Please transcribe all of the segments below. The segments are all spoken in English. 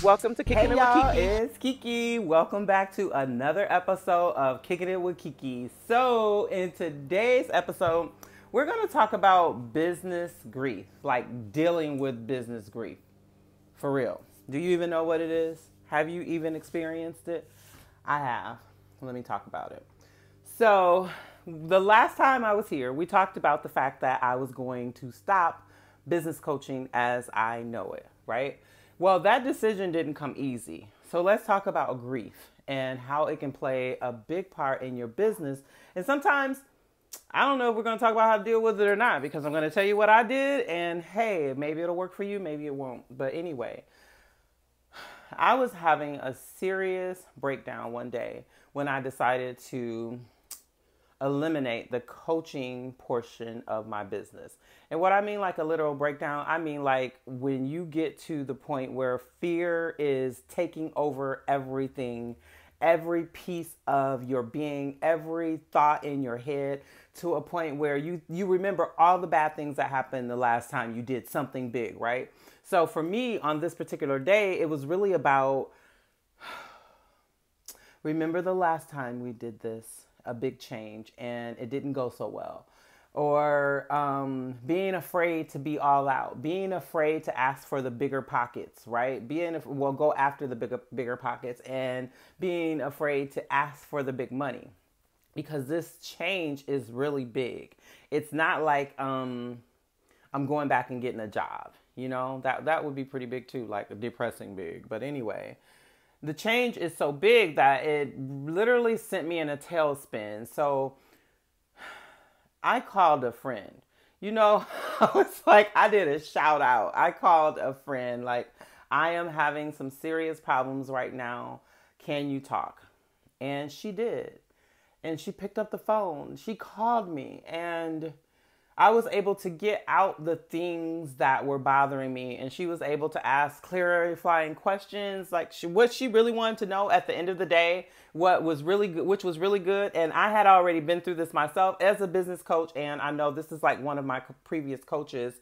Welcome to Kicking Hey It y'all, with Kiki. it's Kiki. Welcome back to another episode of Kicking It with Kiki. So in today's episode, we're going to talk about business grief, like dealing with business grief. For real. Do you even know what it is? Have you even experienced it? I have. Let me talk about it. So the last time I was here, we talked about the fact that I was going to stop business coaching as I know it, right? Well, that decision didn't come easy. So let's talk about grief and how it can play a big part in your business. And sometimes, I don't know if we're going to talk about how to deal with it or not, because I'm going to tell you what I did, and hey, maybe it'll work for you, maybe it won't. But anyway, I was having a serious breakdown one day when I decided to eliminate the coaching portion of my business. And what I mean like a literal breakdown, I mean like when you get to the point where fear is taking over everything, every piece of your being, every thought in your head, to a point where you remember all the bad things that happened the last time you did something big, right? So for me on this particular day, it was really about, remember the last time we did this, a big change, and it didn't go so well. Or being afraid to be all out, being afraid to ask for the bigger pockets, right? Go after the bigger pockets, and being afraid to ask for the big money, because this change is really big. It's not like I'm going back and getting a job, you know, that would be pretty big too, like depressing big. But anyway, the change is so big that it literally sent me in a tailspin. So I called a friend. You know, I was like, I did a shout out. I called a friend, like, I am having some serious problems right now. Can you talk? And she did. And she picked up the phone. She called me, and I was able to get out the things that were bothering me, and she was able to ask clarifying questions, like what she really wanted to know at the end of the day, what was really good, which was really good. And I had already been through this myself as a business coach, and I know this is like one of my previous coaches.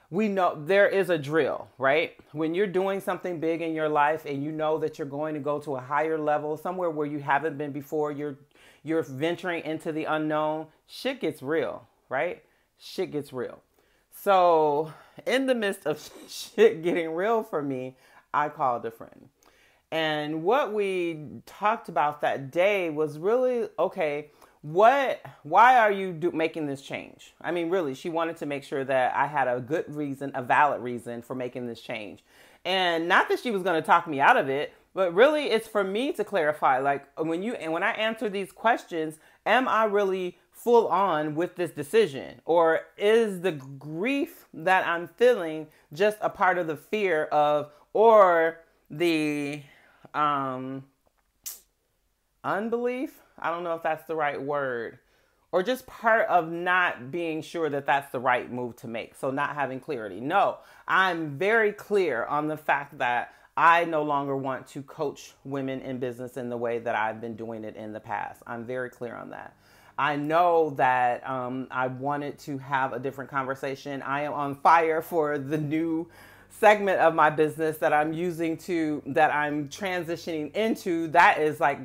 We know there is a drill, right? When you're doing something big in your life and you know that you're going to go to a higher level, somewhere where you haven't been before, you're venturing into the unknown, shit gets real, right? Shit gets real. So in the midst of shit getting real for me, I called a friend. And what we talked about that day was really, okay, why are you making this change? I mean, really, she wanted to make sure that I had a good reason, a valid reason for making this change. And not that she was going to talk me out of it, but really it's for me to clarify, like when I answer these questions, am I really full on with this decision? Or is the grief that I'm feeling just a part of the fear of, or the unbelief? I don't know if that's the right word. Or just part of not being sure that that's the right move to make. So not having clarity. No, I'm very clear on the fact that I no longer want to coach women in business in the way that I've been doing it in the past. I'm very clear on that. I know that I wanted to have a different conversation. I am on fire for the new segment of my business that I'm transitioning into. That is like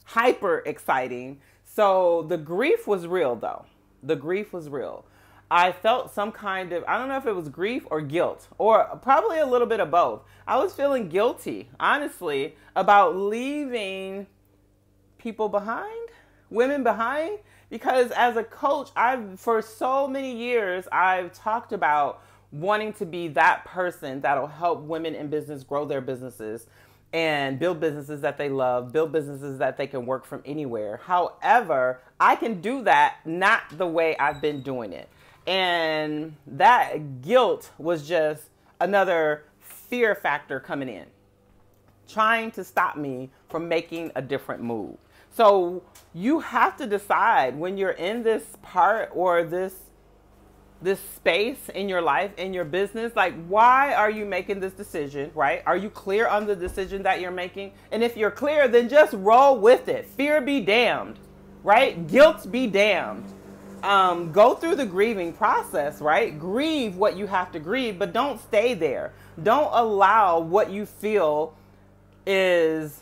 hyper exciting. So the grief was real though. The grief was real. I felt some kind of, I don't know if it was grief or guilt, or probably a little bit of both. I was feeling guilty, honestly, about leaving people behind, women behind, because as a coach, for so many years, I've talked about wanting to be that person that'll help women in business grow their businesses and build businesses that they love, build businesses that they can work from anywhere. However, I can do that not the way I've been doing it. And that guilt was just another fear factor coming in, trying to stop me from making a different move. So you have to decide when you're in this part or this space in your life, in your business, like, why are you making this decision, right? Are you clear on the decision that you're making? And if you're clear, then just roll with it. Fear be damned, right? Guilt be damned. Go through the grieving process, right? Grieve what you have to grieve, but don't stay there. Don't allow what you feel is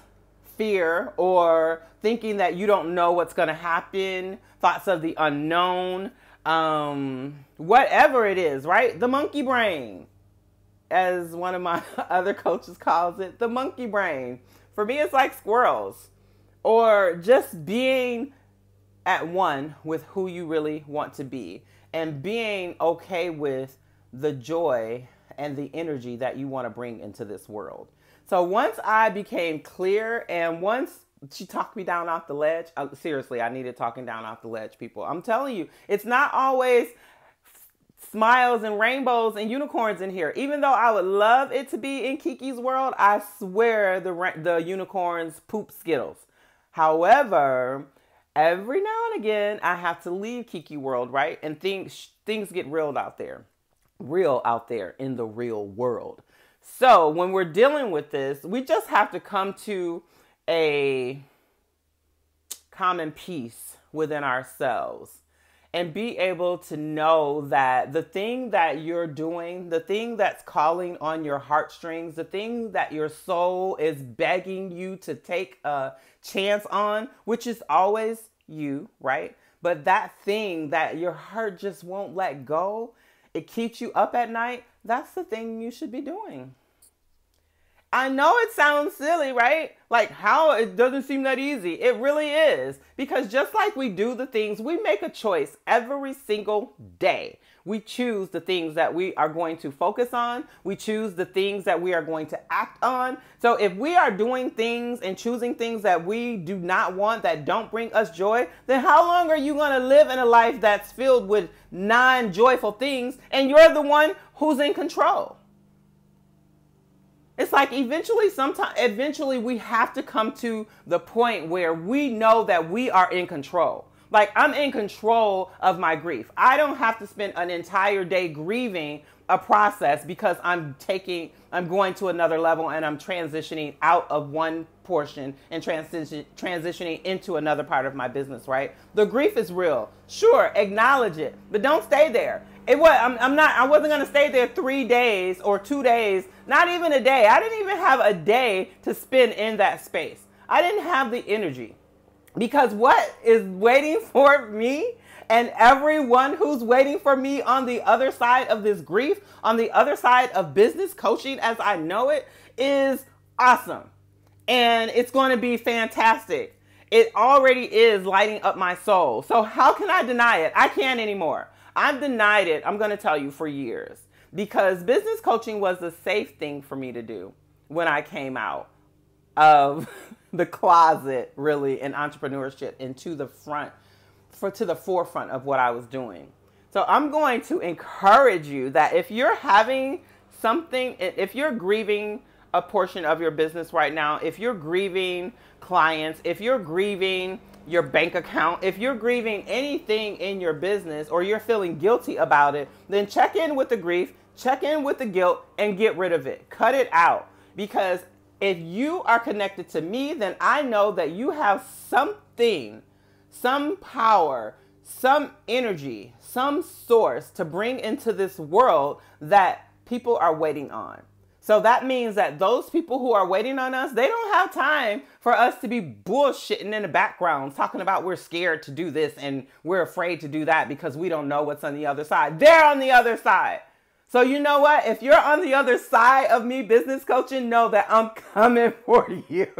fear or thinking that you don't know what's going to happen, thoughts of the unknown, whatever it is, right? The monkey brain, as one of my other coaches calls it, the monkey brain. For me, it's like squirrels, or just being at one with who you really want to be and being okay with the joy and the energy that you want to bring into this world. So once I became clear and once she talked me down off the ledge, seriously, I needed talking down off the ledge, people. I'm telling you, it's not always smiles and rainbows and unicorns in here. Even though I would love it to be in Kiki's world, I swear the unicorns poop Skittles. However, every now and again, I have to leave Kiki world, right? And things get real out there in the real world. So when we're dealing with this, we just have to come to a common peace within ourselves and be able to know that the thing that you're doing, the thing that's calling on your heartstrings, the thing that your soul is begging you to take a chance on, which is always you, right? But that thing that your heart just won't let go, it keeps you up at night, that's the thing you should be doing. I know it sounds silly, right? Like how it doesn't seem that easy. It really is. Because just like we do the things, we make a choice every single day. We choose the things that we are going to focus on. We choose the things that we are going to act on. So if we are doing things and choosing things that we do not want, that don't bring us joy, then how long are you going to live in a life that's filled with non-joyful things and you're the one who's in control? It's like eventually we have to come to the point where we know that we are in control. Like I'm in control of my grief. I don't have to spend an entire day grieving a process because I'm going to another level and I'm transitioning out of one portion and transitioning into another part of my business, right? The grief is real. Sure, acknowledge it, but don't stay there. I wasn't going to stay there 3 days or 2 days, not even a day. I didn't even have a day to spend in that space. I didn't have the energy because what is waiting for me and everyone who's waiting for me on the other side of this grief, on the other side of business coaching as I know it, is awesome. And it's going to be fantastic. It already is lighting up my soul. So how can I deny it? I can't anymore. I've denied it, I'm going to tell you, for years. Because business coaching was the safe thing for me to do when I came out of the closet, really, in entrepreneurship and to the forefront of what I was doing. So I'm going to encourage you that if you're having something, if you're grieving a portion of your business right now, if you're grieving clients, if you're grieving your bank account, if you're grieving anything in your business or you're feeling guilty about it, then check in with the grief, check in with the guilt, and get rid of it. Cut it out. Because if you are connected to me, then I know that you have something, some power, some energy, some source to bring into this world that people are waiting on. So that means that those people who are waiting on us, they don't have time for us to be bullshitting in the background, talking about we're scared to do this and we're afraid to do that because we don't know what's on the other side. They're on the other side. So you know what? If you're on the other side of me business coaching, know that I'm coming for you.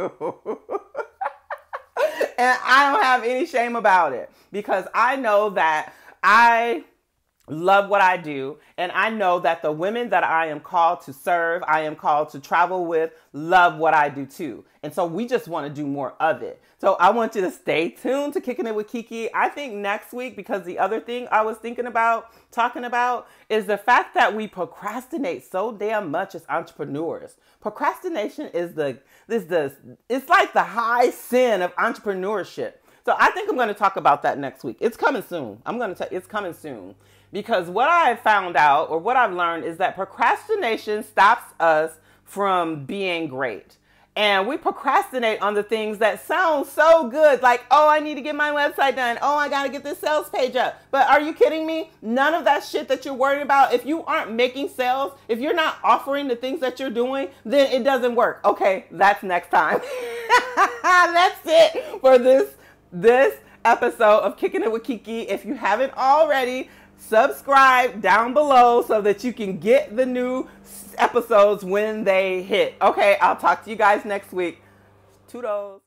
And I don't have any shame about it because I know that I love what I do. And I know that the women that I am called to serve, I am called to travel with, love what I do too. And so we just want to do more of it. So I want you to stay tuned to Kicking It with Kiki. I think next week, because the other thing I was talking about is the fact that we procrastinate so damn much as entrepreneurs. Procrastination is it's like the high sin of entrepreneurship. So I think I'm going to talk about that next week. It's coming soon. It's coming soon. Because what I found out, or what I've learned, is that procrastination stops us from being great. And we procrastinate on the things that sound so good. Like, oh, I need to get my website done. Oh, I got to get this sales page up. But are you kidding me? None of that shit that you're worried about, if you aren't making sales, if you're not offering the things that you're doing, then it doesn't work. Okay, that's next time. That's it for this episode of Kicking It with Kiki. If you haven't already, subscribe down below so that you can get the new episodes when they hit. Okay, I'll talk to you guys next week. Toodles.